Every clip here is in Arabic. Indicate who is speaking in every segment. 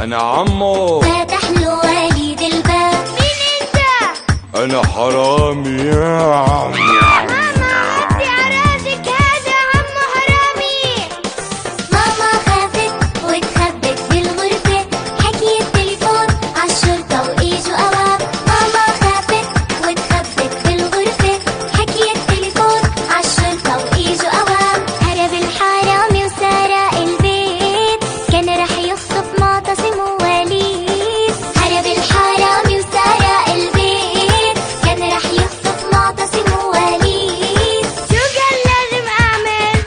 Speaker 1: انا عمو.
Speaker 2: فتح له وليد الباب. مين انت؟
Speaker 1: انا حرامي يا عم.
Speaker 2: ماما ادي عراسك، هذا عمو حرامي. ماما خافت واتخبت بالغرفة، حكي التليفون عالشرطة واجوا قوام. ماما خافت واتخبت بالغرفة، حكي التليفون عالشرطة واجوا قوام. هرب الحرامي وسرق البيت، كان رح يخطف معتصم ووليد. هرب الحرامي وسرق البيت، كان رح يخطف معتصم ووليد. شو كان لازم اعمل؟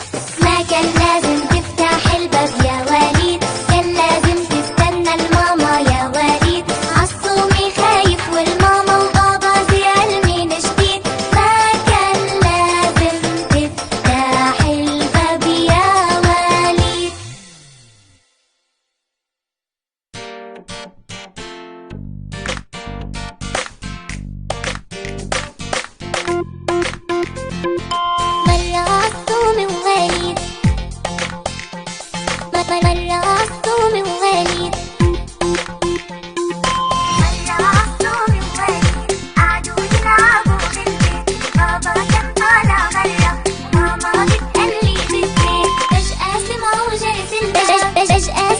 Speaker 2: ما كان لازم تفتح الباب يا وليد، كان لازم تستنى الماما يا وليد. عصومي خايف والماما وبابا زعلانين جديد، ما كان لازم تفتح الباب يا وليد. مرة عصومي ووليد، مرة عصومي ووليد، مرة عصومي ووليد قعدوا يلعبوا بالبيت. بابا كان طالع برا وماما بتقلي بالبيت. فجأة سمعوا جرس الباب، فجأة